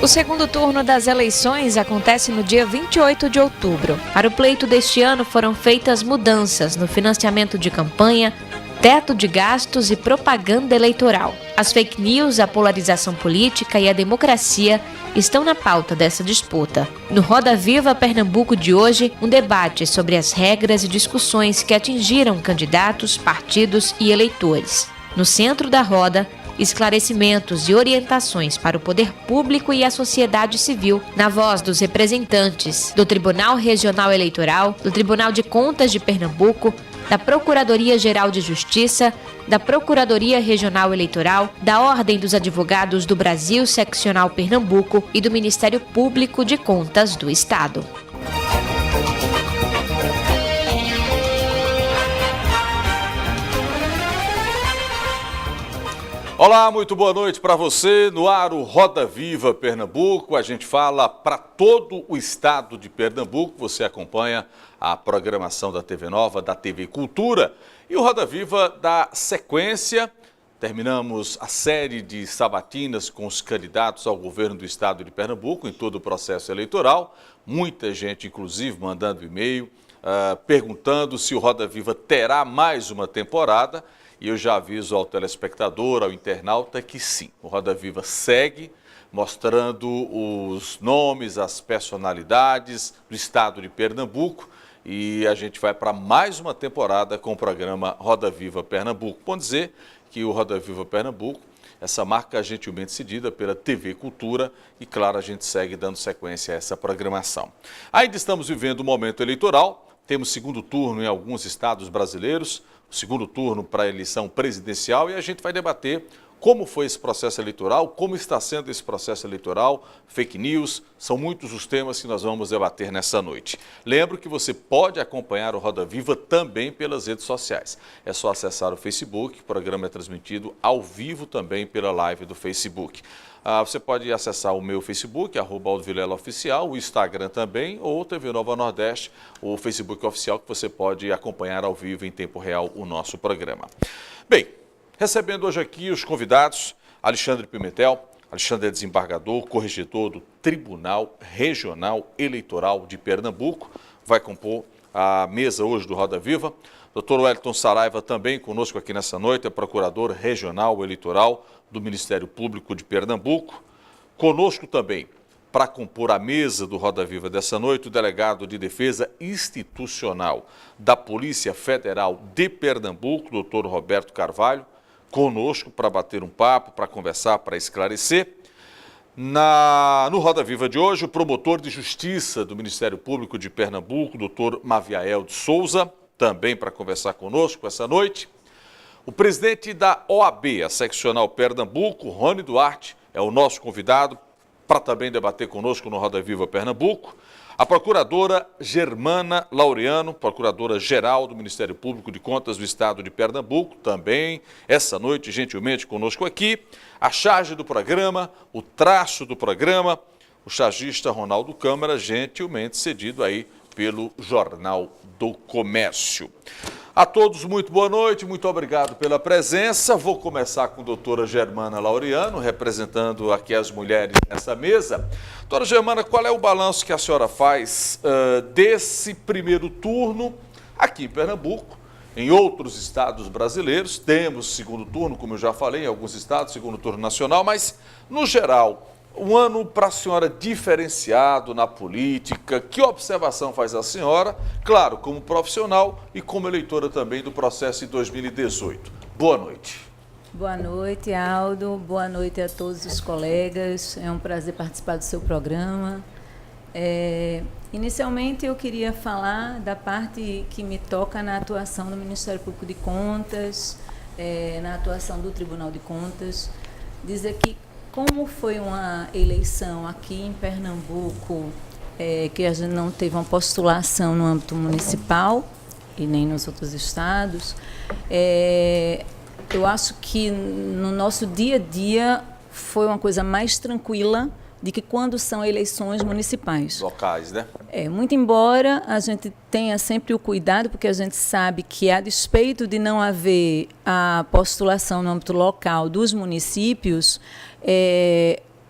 O segundo turno das eleições acontece no dia 28 de outubro. Para o pleito deste ano foram feitas mudanças no financiamento de campanha, teto de gastos e propaganda eleitoral. As fake news, a polarização política e a democracia estão na pauta dessa disputa. No Roda Viva Pernambuco de hoje, um debate sobre as regras e discussões que atingiram candidatos, partidos e eleitores. No centro da roda, esclarecimentos e orientações para o poder público e a sociedade civil, na voz dos representantes do Tribunal Regional Eleitoral, do Tribunal de Contas de Pernambuco, da Procuradoria-Geral de Justiça, da Procuradoria Regional Eleitoral, da Ordem dos Advogados do Brasil Seccional Pernambuco e do Ministério Público de Contas do Estado. Olá, muito boa noite para você. No ar o Roda Viva Pernambuco. A gente fala para todo o estado de Pernambuco. Você acompanha a programação da TV Nova, da TV Cultura. E o Roda Viva dá sequência. Terminamos a série de sabatinas com os candidatos ao governo do estado de Pernambuco em todo o processo eleitoral. Muita gente, inclusive, mandando e-mail, perguntando se o Roda Viva terá mais uma temporada. E eu já aviso ao telespectador, ao internauta, que sim, o Roda Viva segue mostrando os nomes, as personalidades do estado de Pernambuco e a gente vai para mais uma temporada com o programa Roda Viva Pernambuco. Bom dizer que o Roda Viva Pernambuco, essa marca gentilmente cedida pela TV Cultura e, claro, a gente segue dando sequência a essa programação. Ainda estamos vivendo um momento eleitoral, temos segundo turno em alguns estados brasileiros, segundo turno para a eleição presidencial e a gente vai debater como foi esse processo eleitoral, como está sendo esse processo eleitoral, fake news, são muitos os temas que nós vamos debater nessa noite. Lembro que você pode acompanhar o Roda Viva também pelas redes sociais. É só acessar o Facebook, o programa é transmitido ao vivo também pela live do Facebook. Você pode acessar o meu Facebook, @AldoVilela-Oficial, o Instagram também, ou TV Nova Nordeste, o Facebook oficial, que você pode acompanhar ao vivo em tempo real o nosso programa. Bem, recebendo hoje aqui os convidados, Alexandre Pimentel. Alexandre é desembargador, corregedor do Tribunal Regional Eleitoral de Pernambuco, vai compor a mesa hoje do Roda Viva. Dr. Wellington Saraiva também conosco aqui nessa noite, é procurador regional eleitoral do Ministério Público de Pernambuco. Conosco também, para compor a mesa do Roda Viva dessa noite, o delegado de Defesa Institucional da Polícia Federal de Pernambuco, Dr. Roberto Carvalho, conosco para bater um papo, para conversar, para esclarecer. No Roda Viva de hoje, o promotor de Justiça do Ministério Público de Pernambuco, Dr. Maviael de Souza, também para conversar conosco essa noite. O presidente da OAB, a Seccional Pernambuco, Rony Duarte, é o nosso convidado para também debater conosco no Roda Viva Pernambuco. A procuradora Germana Laureano, procuradora-geral do Ministério Público de Contas do Estado de Pernambuco, também essa noite gentilmente conosco aqui. A charge do programa, o traço do programa, o chargista Ronaldo Câmara, gentilmente cedido aí pelo Jornal do Comércio. A todos, muito boa noite, muito obrigado pela presença. Vou começar com a doutora Germana Laureano, representando aqui as mulheres nessa mesa. Doutora Germana, qual é o balanço que a senhora faz desse primeiro turno aqui em Pernambuco? Em outros estados brasileiros, temos segundo turno, como eu já falei, em alguns estados, segundo turno nacional, mas, no geral, um ano para a senhora diferenciado na política. Que observação faz a senhora, claro, como profissional e como eleitora também do processo de 2018? Boa noite. Boa noite, Aldo. Boa noite a todos os colegas. É um prazer participar do seu programa. Inicialmente, eu queria falar da parte que me toca na atuação do Ministério Público de Contas, na atuação do Tribunal de Contas. Dizer que, como foi uma eleição aqui em Pernambuco, que a gente não teve uma postulação no âmbito municipal e nem nos outros estados, eu acho que no nosso dia a dia foi uma coisa mais tranquila de que quando são eleições municipais. Locais, né? Muito embora a gente tenha sempre o cuidado, porque a gente sabe que, a despeito de não haver a postulação no âmbito local dos municípios,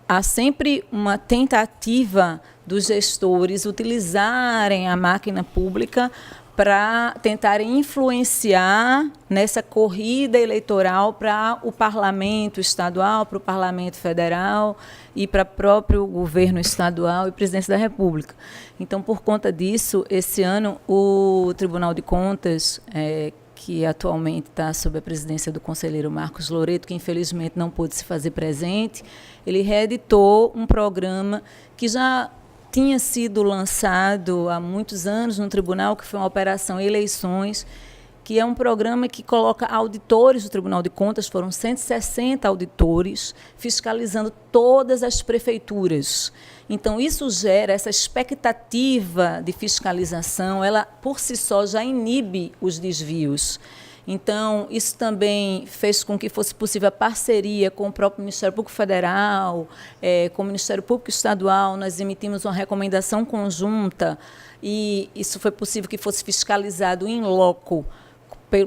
há sempre uma tentativa dos gestores utilizarem a máquina pública para tentarem influenciar nessa corrida eleitoral para o parlamento estadual, para o parlamento federal e para o próprio governo estadual e presidência da República. Então, por conta disso, esse ano o Tribunal de Contas, que atualmente está sob a presidência do conselheiro Marcos Loreto, que infelizmente não pôde se fazer presente, ele reeditou um programa que já tinha sido lançado há muitos anos no tribunal, que foi uma operação Eleições, que é um programa que coloca auditores do Tribunal de Contas, foram 160 auditores, fiscalizando todas as prefeituras. Então, isso gera essa expectativa de fiscalização, ela, por si só, já inibe os desvios. Então, isso também fez com que fosse possível a parceria com o próprio Ministério Público Federal, com o Ministério Público Estadual. Nós emitimos uma recomendação conjunta e isso foi possível que fosse fiscalizado in loco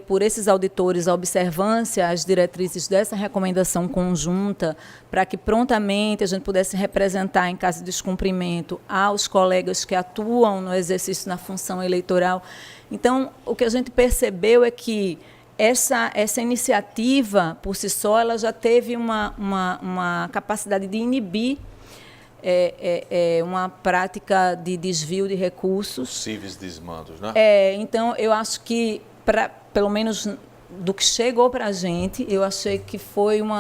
por esses auditores a observância às diretrizes dessa recomendação conjunta, para que prontamente a gente pudesse representar, em caso de descumprimento, aos colegas que atuam no exercício na função eleitoral. Então, o que a gente percebeu é que essa iniciativa, por si só, ela já teve uma capacidade de inibir uma prática de desvio de recursos. Possíveis desmandos, né? Então, eu acho que, pelo menos do que chegou para a gente, eu achei que foi um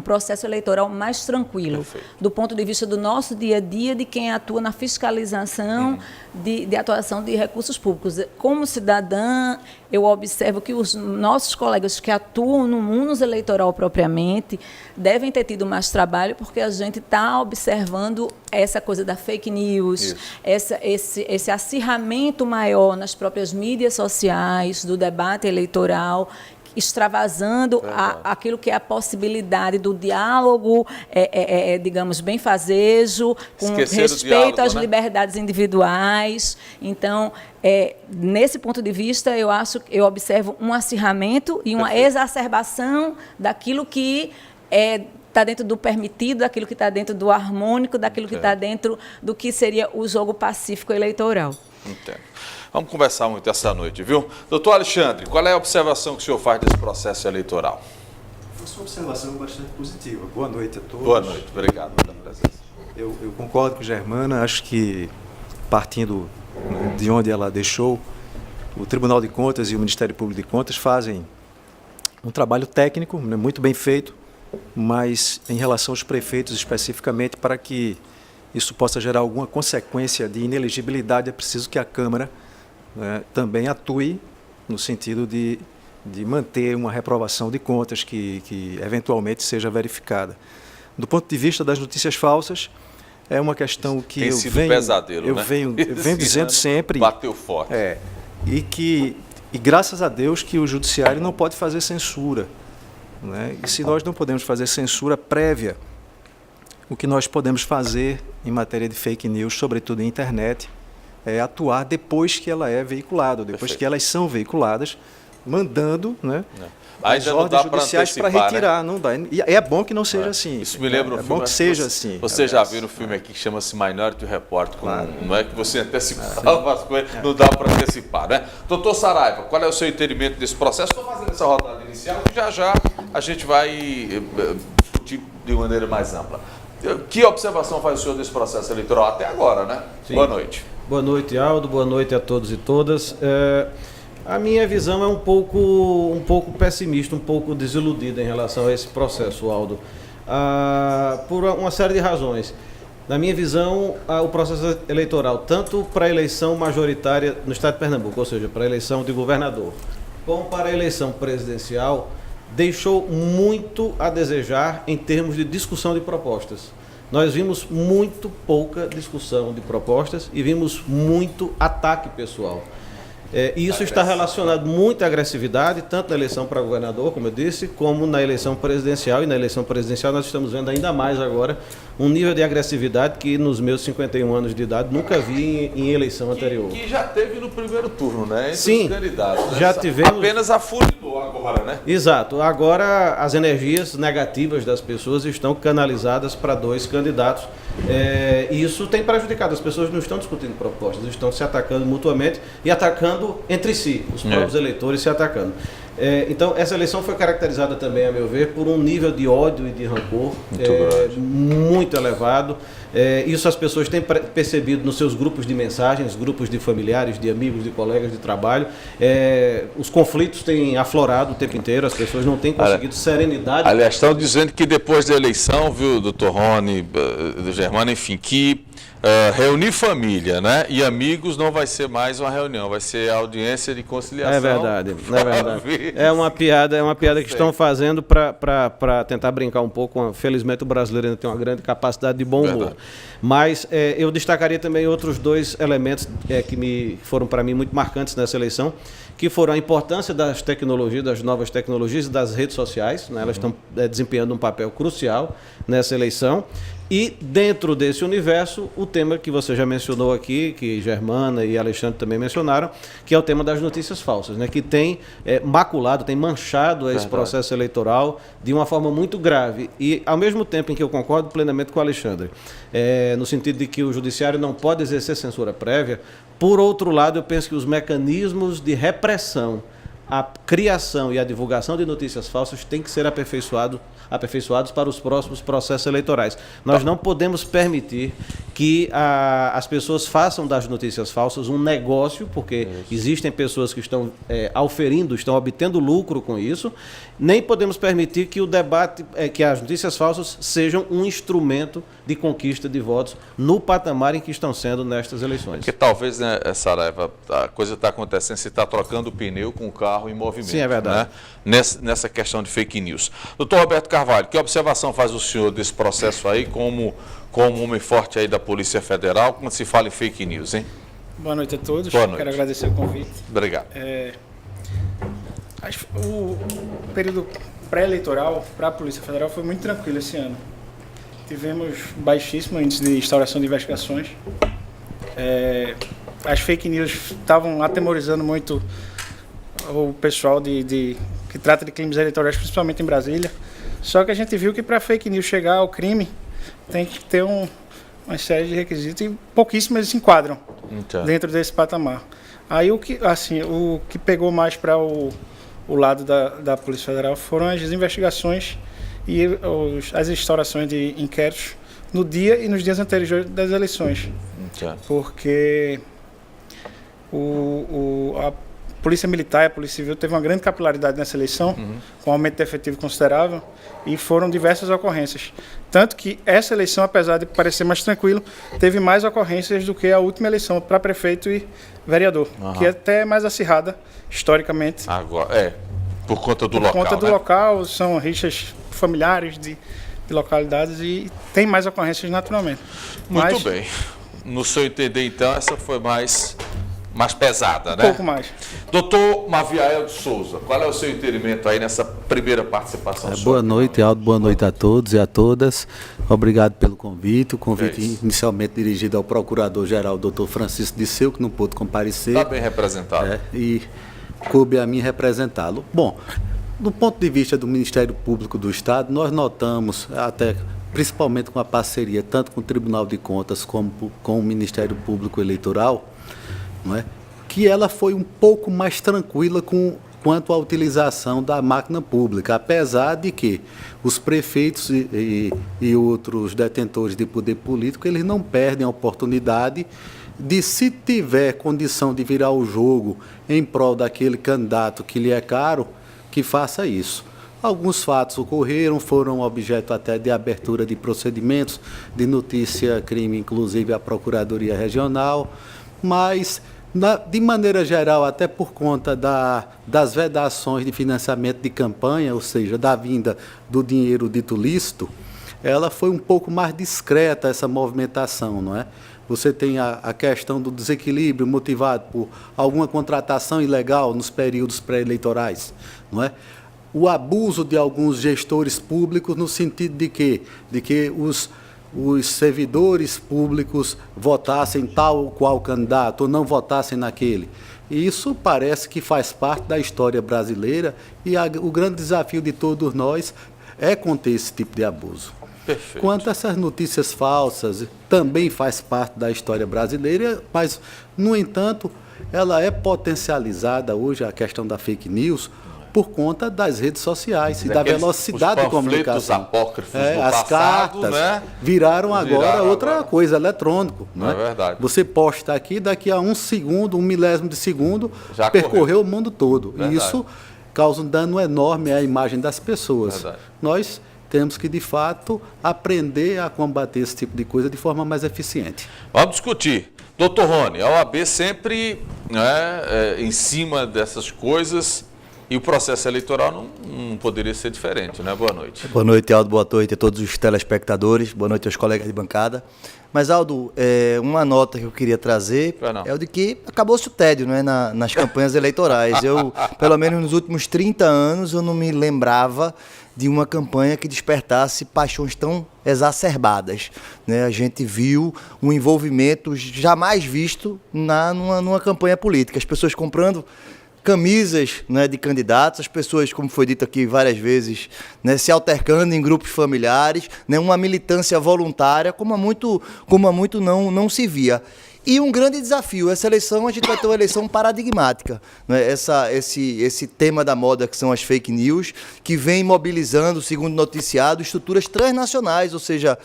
processo eleitoral mais tranquilo. Perfeito. Do ponto de vista do nosso dia a dia, de quem atua na fiscalização de atuação de recursos públicos. Como cidadã, eu observo que os nossos colegas que atuam no mundo eleitoral propriamente devem ter tido mais trabalho, porque a gente está observando essa coisa da fake news, esse acirramento maior nas próprias mídias sociais, do debate eleitoral, extravasando aquilo que é a possibilidade do diálogo, digamos, benfazejo, com respeito às liberdades individuais. Então, nesse ponto de vista, eu observo um acirramento e uma exacerbação daquilo que está dentro do permitido, daquilo que está dentro do harmônico, daquilo que está dentro do que seria o jogo pacífico eleitoral. Entendo. Vamos conversar muito essa noite, viu? Doutor Alexandre, qual é a observação que o senhor faz desse processo eleitoral? A sua observação é bastante positiva. Boa noite a todos. Boa noite, obrigado pela presença. Eu concordo com a Germana, acho que, partindo de onde ela deixou, o Tribunal de Contas e o Ministério Público de Contas fazem um trabalho técnico, muito bem feito, mas em relação aos prefeitos especificamente, para que isso possa gerar alguma consequência de inelegibilidade, é preciso que a Câmara também atue no sentido de manter uma reprovação de contas que eventualmente seja verificada. Do ponto de vista das notícias falsas, é uma questão que eu venho dizendo sempre. Bateu forte. E graças a Deus que o Judiciário não pode fazer censura. E se nós não podemos fazer censura prévia, o que nós podemos fazer em matéria de fake news, sobretudo em internet, é atuar depois que ela é veiculada, depois que elas são veiculadas, mandando as ordens judiciais para retirar. Não dá. E é bom que não seja assim. Isso me lembra um filme. É bom que seja assim. Você já viu um filme aqui que chama-se Minority Report, não é que você antecipava as coisas, não dá para antecipar, né? Doutor Saraiva, qual é o seu entendimento desse processo? Estou fazendo essa rodada inicial e já a gente vai discutir de maneira mais ampla. Que observação faz o senhor desse processo eleitoral até agora, né? Sim. Boa noite. Boa noite, Aldo. Boa noite a todos e todas. A minha visão é um pouco pessimista, um pouco desiludida em relação a esse processo, Aldo. Por uma série de razões. Na minha visão, o processo eleitoral, tanto para a eleição majoritária no estado de Pernambuco, ou seja, para a eleição de governador, como para a eleição presidencial, deixou muito a desejar em termos de discussão de propostas. Nós vimos muito pouca discussão de propostas e vimos muito ataque pessoal. E isso está relacionado muito à agressividade, tanto na eleição para governador, como eu disse, como na eleição presidencial. E na eleição presidencial nós estamos vendo ainda mais agora um nível de agressividade que nos meus 51 anos de idade nunca vi em eleição anterior. Que já teve no primeiro turno, né? Entre Sim, os candidatos, né? já tivemos. Apenas afunitou agora, né? Exato. Agora as energias negativas das pessoas estão canalizadas para 2 candidatos. E isso tem prejudicado. As pessoas não estão discutindo propostas, estão se atacando mutuamente e atacando entre si, os próprios eleitores se atacando. Então, essa eleição foi caracterizada também, a meu ver, por um nível de ódio e de rancor muito elevado. Isso as pessoas têm percebido nos seus grupos de mensagens, grupos de familiares, de amigos, de colegas de trabalho. Os conflitos têm aflorado o tempo inteiro, as pessoas não têm conseguido serenidade. Aliás, estão dizendo que depois da eleição, viu, doutor Rony, do Germano, enfim, que reunir família, né, e amigos não vai ser mais uma reunião, vai ser audiência de conciliação. É verdade. É uma piada que estão fazendo para tentar brincar um pouco. Felizmente o brasileiro ainda tem uma grande capacidade de bom humor. Mas eu destacaria também outros 2 elementos que foram para mim muito marcantes nessa eleição, que foram a importância das tecnologias, das novas tecnologias e das redes sociais, né? Elas estão desempenhando um papel crucial nessa eleição. E dentro desse universo, o tema que você já mencionou aqui, que Germana e Alexandre também mencionaram, que é o tema das notícias falsas, né? Que tem maculado, tem manchado esse processo eleitoral de uma forma muito grave. E ao mesmo tempo em que eu concordo plenamente com o Alexandre, no sentido de que o judiciário não pode exercer censura prévia, por outro lado, eu penso que os mecanismos de repressão, a criação e a divulgação de notícias falsas têm que ser aperfeiçoados para os próximos processos eleitorais. Nós não podemos permitir que as pessoas façam das notícias falsas um negócio, porque existem pessoas que estão estão obtendo lucro com isso. Nem podemos permitir que o debate, que as notícias falsas sejam um instrumento de conquista de votos no patamar em que estão sendo nestas eleições. Porque talvez, né, Saraiva, a coisa está acontecendo, você está trocando o pneu com o carro em movimento. Sim, é verdade. Né? Nessa questão de fake news. Doutor Roberto Carvalho, que observação faz o senhor desse processo aí como homem forte aí da Polícia Federal, quando se fala em fake news, hein? Boa noite a todos. Boa noite. Quero agradecer o convite. Obrigado. O período pré-eleitoral para a Polícia Federal foi muito tranquilo esse ano. Tivemos baixíssimo índice de instauração de investigações. As fake news estavam atemorizando muito o pessoal que trata de crimes eleitorais, principalmente em Brasília. Só que a gente viu que para fake news chegar ao crime tem que ter uma série de requisitos e pouquíssimas se enquadram dentro desse patamar. Aí o que pegou mais para o lado da Polícia Federal foram as investigações e as instaurações de inquéritos no dia e nos dias anteriores das eleições. Porque a Polícia Militar e a Polícia Civil teve uma grande capilaridade nessa eleição, com um aumento de efetivo considerável, e foram diversas ocorrências. Tanto que essa eleição, apesar de parecer mais tranquilo, teve mais ocorrências do que a última eleição para prefeito e vereador, que é até mais acirrada, historicamente. Agora, por conta do local, Por conta do local, são rixas familiares de localidades e tem mais ocorrências naturalmente. Muito bem. No seu entender, então, essa foi mais pesada, né? Um pouco mais. Doutor Maviael de Souza, qual é o seu entendimento aí nessa primeira participação? Boa noite, Aldo. Boa noite a todos e a todas. Obrigado pelo convite. O convite inicialmente dirigido ao Procurador-Geral, doutor Francisco Disseu, que não pôde comparecer. Está bem representado. E coube a mim representá-lo. Bom, do ponto de vista do Ministério Público do Estado, nós notamos, até principalmente com a parceria tanto com o Tribunal de Contas como com o Ministério Público Eleitoral, não é? Que ela foi um pouco mais tranquila quanto à utilização da máquina pública, apesar de que os prefeitos e outros detentores de poder político, eles não perdem a oportunidade de, se tiver condição de virar o jogo em prol daquele candidato que lhe é caro, que faça isso. Alguns fatos ocorreram, foram objeto até de abertura de procedimentos, de notícia crime, inclusive a Procuradoria Regional, mas, de maneira geral, até por conta das vedações de financiamento de campanha, ou seja, da vinda do dinheiro dito lícito, ela foi um pouco mais discreta, essa movimentação, não é? Você tem a questão do desequilíbrio motivado por alguma contratação ilegal nos períodos pré-eleitorais, não é? O abuso de alguns gestores públicos no sentido de que os os servidores públicos votassem tal ou qual candidato ou não votassem naquele. E isso parece que faz parte da história brasileira e o grande desafio de todos nós é conter esse tipo de abuso. Perfeito. Quanto a essas notícias falsas, também faz parte da história brasileira, mas, no entanto, ela é potencializada hoje, a questão da fake news, por conta das redes sociais e da velocidade de comunicação. Apócrifos do as passado, cartas né? viraram agora outra coisa, eletrônico. É verdade. Você posta aqui, daqui a 1 segundo, 1 milésimo de segundo, Já percorreu o mundo todo. Verdade. E isso causa um dano enorme à imagem das pessoas. Verdade. Nós temos que, de fato, aprender a combater esse tipo de coisa de forma mais eficiente. Vamos discutir. Doutor Rony, a OAB sempre em cima dessas coisas e o processo eleitoral não poderia ser diferente, né? Boa noite. Boa noite, Aldo. Boa noite a todos os telespectadores. Boa noite aos colegas de bancada. Mas, Aldo, uma nota que eu queria trazer é o de que acabou-se o tédio, né, nas campanhas eleitorais. Eu, pelo menos nos últimos 30 anos, eu não me lembrava de uma campanha que despertasse paixões tão exacerbadas, né? A gente viu um envolvimento jamais visto numa campanha política. As pessoas comprando camisas, né, de candidatos, as pessoas, como foi dito aqui várias vezes, né, se altercando em grupos familiares, né, uma militância voluntária, como há muito não se via. E um grande desafio, essa eleição, a gente vai ter uma eleição paradigmática, né? Esse tema da moda, que são as fake news, que vem mobilizando, segundo noticiado, estruturas transnacionais, ou seja,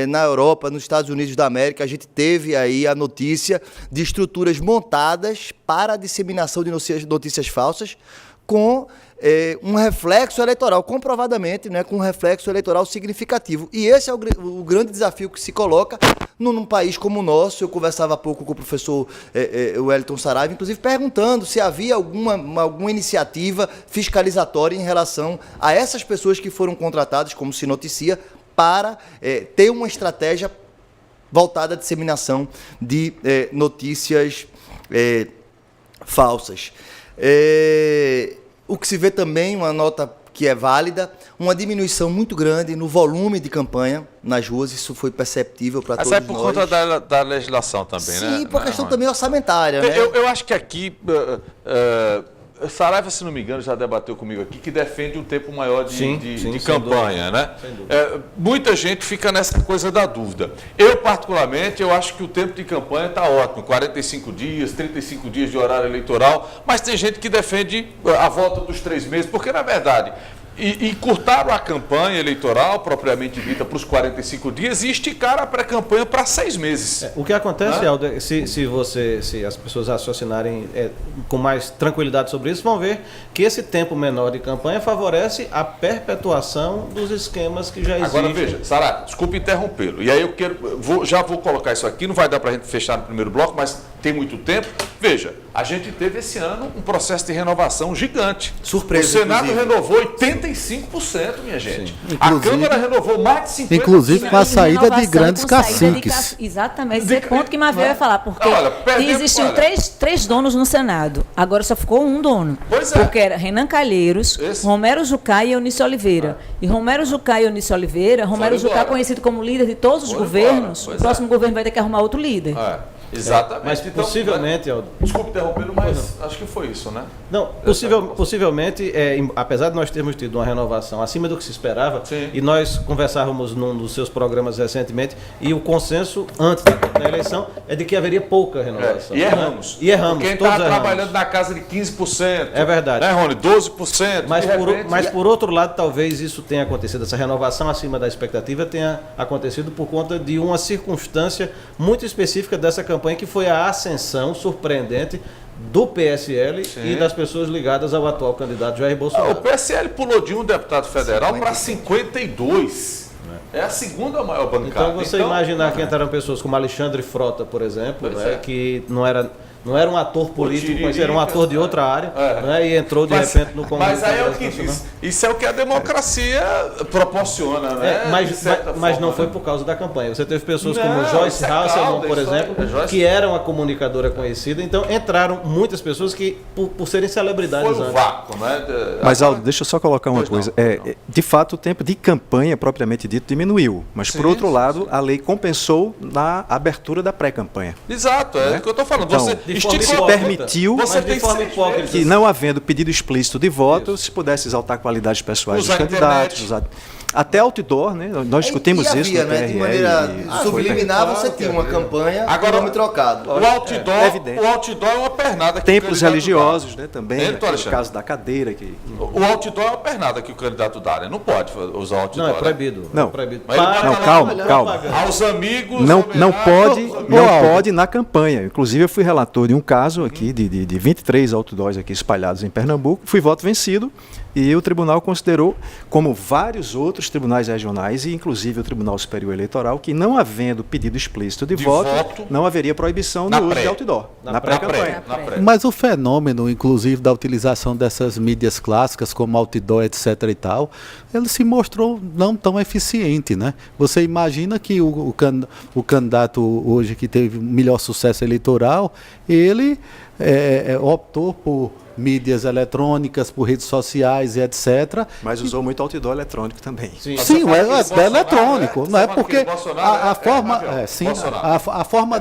na Europa, nos Estados Unidos da América, a gente teve aí a notícia de estruturas montadas para a disseminação de notícias falsas, com um reflexo eleitoral, comprovadamente, né, com um reflexo eleitoral significativo. E esse é o grande desafio que se coloca num país como o nosso. Eu conversava há pouco com o professor Wellington Saraiva, inclusive perguntando se havia alguma iniciativa fiscalizatória em relação a essas pessoas que foram contratadas, como se noticia, para ter uma estratégia voltada à disseminação de notícias falsas. O que se vê também, uma nota que é válida, uma diminuição muito grande no volume de campanha nas ruas, isso foi perceptível para todos nós. Mas é por conta da legislação também, né? Sim, por questão também orçamentária, né? Eu acho que aqui, Saraiva, se não me engano, já debateu comigo aqui, que defende um tempo maior de campanha, né? Muita gente fica nessa coisa da dúvida. Eu, particularmente, eu acho que o tempo de campanha está ótimo, 45 dias, 35 dias de horário eleitoral, mas tem gente que defende a volta dos 3 meses, porque, na verdade, encurtaram a campanha eleitoral, propriamente dita, para os 45 dias e esticaram a pré-campanha para 6 meses. O que acontece, Aldo, se as pessoas raciocinarem com mais tranquilidade sobre isso, vão ver que esse tempo menor de campanha favorece a perpetuação dos esquemas que já existem. Agora veja, Saraiva, desculpe interrompê-lo. E aí já vou colocar isso aqui, não vai dar para a gente fechar no primeiro bloco, mas tem muito tempo. Veja, a gente teve esse ano um processo de renovação gigante. Surpresa, o Senado renovou 85%, minha gente. A Câmara renovou mais de 50%. Inclusive com a saída de grandes caciques. Exatamente, esse é o ponto que Mavel ia falar, porque existiam três donos no Senado, agora só ficou um dono. Pois é. Porque era Renan Calheiros, Romero Jucá e Eunice Oliveira. E Romero Jucá e Eunice Oliveira, Romero Jucá conhecido como líder de todos os governos, o próximo governo vai ter que arrumar outro líder. Exatamente. Mas então, possivelmente, Aldo. Desculpe interrompê-lo, mas acho que foi isso, né? Não, possivelmente, apesar de nós termos tido uma renovação acima do que se esperava, sim, e nós conversávamos num dos seus programas recentemente, e o consenso antes da eleição é de que haveria pouca renovação. E erramos. Né? E erramos. Quem está trabalhando na casa de 15%. É verdade. Né, Rony? 12%. Mas por outro lado, talvez isso tenha acontecido, essa renovação acima da expectativa tenha acontecido por conta de uma circunstância muito específica dessa campanha, que foi a ascensão surpreendente do PSL e das pessoas ligadas ao atual candidato Jair Bolsonaro. O PSL pulou de um deputado federal para 52. É a segunda maior bancada. Então você imaginar que entraram pessoas como Alexandre Frota, por exemplo, que não era Não era um ator político, mas era um ator de outra área, né? E entrou de repente no Congresso. Mas aí é o que diz. Isso é o que a democracia proporciona, né? Mas não foi por causa da campanha. Você teve pessoas como Joyce Hasselman, por exemplo, que era uma comunicadora conhecida. Então entraram muitas pessoas que, por serem celebridades, foi um vácuo, né? Mas, Aldo, deixa eu só colocar uma coisa. De fato, o tempo de campanha, propriamente dito, diminuiu. Mas, por outro lado, a lei compensou na abertura da pré-campanha. Exato, é o que eu estou falando. Então, se permitiu que, não havendo pedido explícito de voto, se pudesse exaltar qualidades pessoais dos candidatos. Até outdoor, né? Nós discutimos isso havia, no né? TRE. De maneira subliminar, você tinha uma campanha, agora nome trocado. O outdoor é uma pernada. Templos religiosos, né? Também, no caso da cadeira. O outdoor é uma pernada que o candidato dá, né? Não pode usar outdoor. Não, é proibido. Não, calma. Aos amigos... Não pode na campanha. Inclusive, eu fui relator de um caso aqui de 23 outdoors aqui espalhados em Pernambuco. Fui voto vencido. E o tribunal considerou, como vários outros tribunais regionais, e inclusive o Tribunal Superior Eleitoral, que não havendo pedido explícito de voto, não haveria proibição no uso de outdoor, na pré-campanha. Mas o fenômeno, inclusive, da utilização dessas mídias clássicas, como outdoor, etc. e tal, ele se mostrou não tão eficiente, né? Você imagina que o candidato hoje que teve melhor sucesso eleitoral, ele optou por mídias eletrônicas, por redes sociais e etc. Mas usou muito outdoor eletrônico também. Sim, é eletrônico, não é porque a forma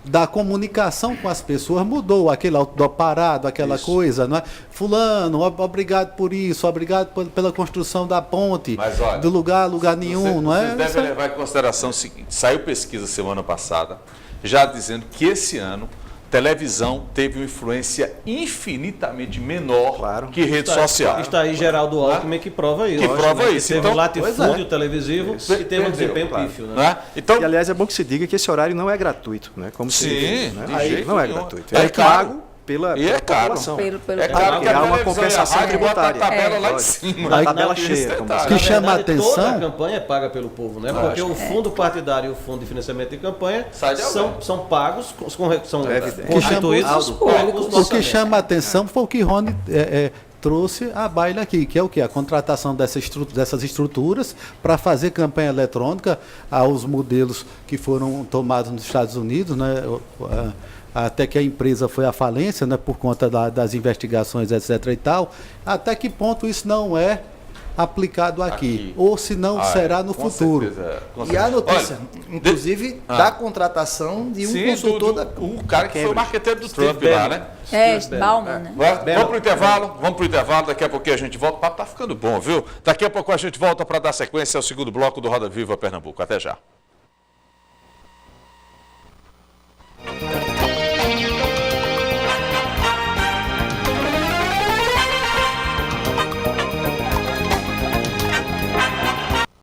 da comunicação com as pessoas mudou, aquele outdoor parado, aquela coisa, não é? Fulano, obrigado por isso, obrigado pela construção da ponte, mas, olha, do lugar nenhum, não é? Você deve levar em consideração o seguinte, saiu pesquisa semana passada, já dizendo que esse ano televisão teve uma influência infinitamente menor que rede social. Está aí Geraldo Alckmin que prova isso. Teve um latifúndio televisivo e teve um desempenho pífio. Né? Então, e, aliás, é bom que se diga que esse horário não é gratuito, né? Como se diz, né? Não é gratuito. É pago pela população. É claro que há uma compensação tributária. A tabela lá em cima. A tabela cheia. O que chama a atenção... Toda a campanha é paga pelo povo, né? Porque o fundo partidário e o fundo de financiamento de campanha são pagos, são constituídos públicos. O que chama a atenção foi o que Rony trouxe à baila aqui, que é o quê? A contratação dessas estruturas para fazer campanha eletrônica aos modelos que foram tomados nos Estados Unidos, né? Até que a empresa foi à falência, né, por conta das investigações, etc. e tal. Até que ponto isso não é aplicado aqui. Ou se não será no futuro. E a notícia, inclusive, da contratação de um consultor o cara que foi o marqueteiro do Trump lá, né? Bauman, né? Vamos pro intervalo, daqui a pouquinho a gente volta. O papo tá ficando bom, viu? Daqui a pouco a gente volta para dar sequência ao segundo bloco do Roda Viva Pernambuco. Até já.